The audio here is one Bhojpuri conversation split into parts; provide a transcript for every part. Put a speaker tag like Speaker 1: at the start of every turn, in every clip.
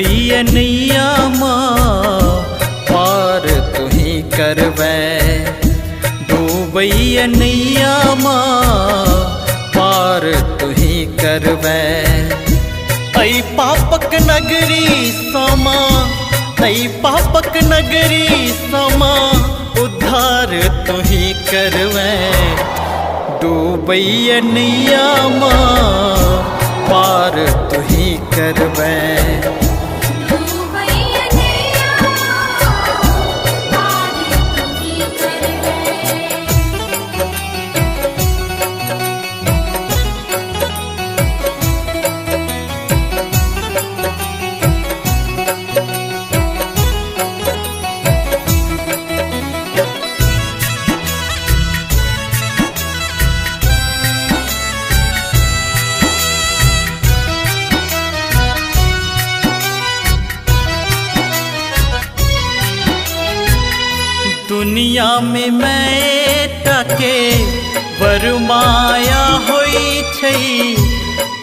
Speaker 1: डूबैया नैया माँ पार तुही करवै। डूबैया नैया माँ पार तुही करवै। ऐ पापक नगरी समा, ऐ पापक नगरी समा उद्धार तुही करवै। डूबैया नैया माँ पार तुही करवै। दुनिया में मैं टके बरमाया होई छई,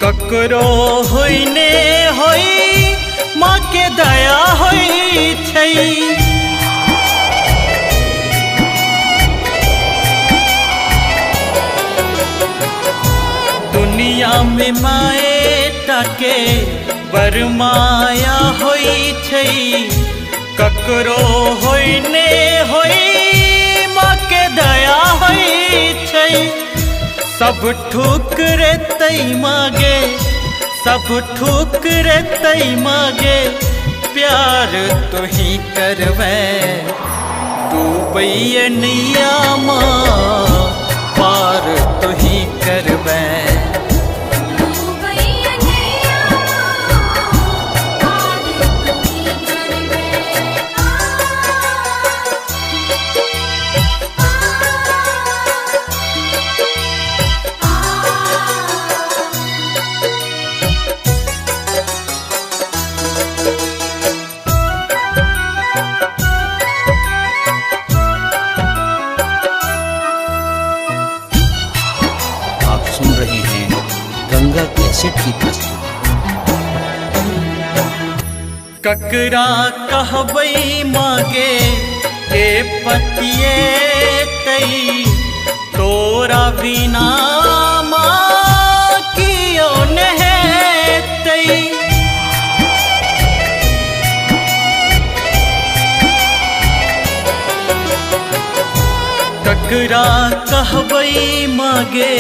Speaker 1: ककरो होइने होई माँ के दया होई छई। दुनिया में मैं टके बरमाया होई छई, ककरो होइने होई माँ के दया होई छई। सब ठुकरे तई मागे, सब ठुकरे तई मागे प्यार तुही करवै। डूबैया नैया माँ पार तुही करवै।
Speaker 2: गंगा कैसेट की प्रस्तुति।
Speaker 1: ककरा कहबई मागे के पतिये तई, तोरा बिना माँ कियो नहतई। ककरा कहबई मागे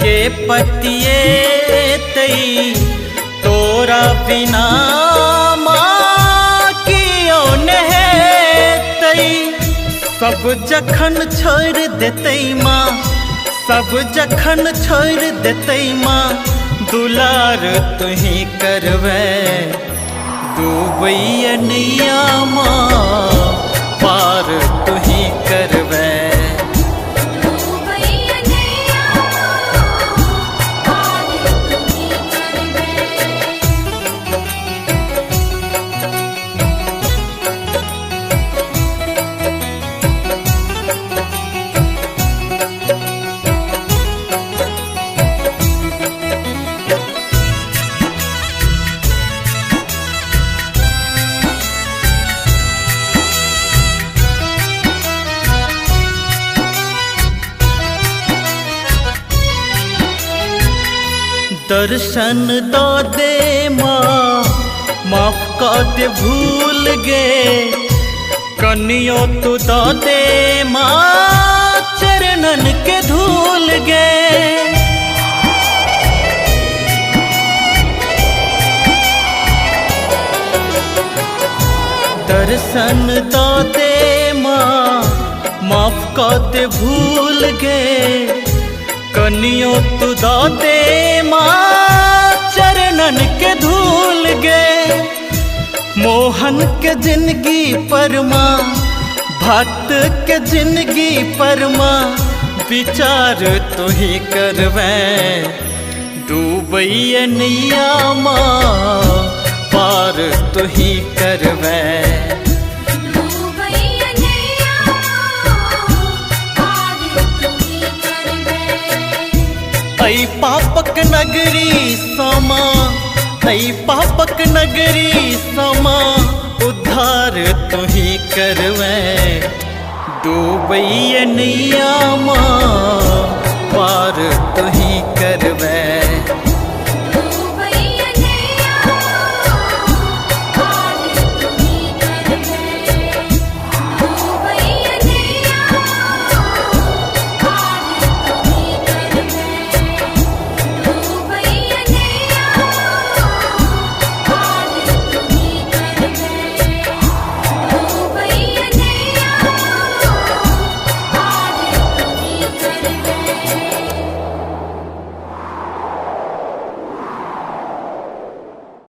Speaker 1: के पतिये तई, तोरा बिना माँ कियो नहतई। सब जखन छोड़ देतई माँ, सब जखन छोड़ देतई माँ दुलार तुही करवै। डूबैया नैया माँ पार तुही करवै। दर्शन दो दे माँ माफ कर दे भूल गे, कनियो तू दो दे माँ चरणन के धूल गे। दर्शन दो दे माँ माफ कर दे भूल गे, कनियो तू दो दे माँ चरणन के धूल गे। मोहन के जिंदगी पर माँ, भक्त के जिंदगी पर माँ विचार तुही करवै। डूबैया नैया माँ पार तुही करवै। ऐ पापक नगरी समा, ऐ पापक नगरी समा तुही करवे डूबैया नैया माँ पार तुही करवे।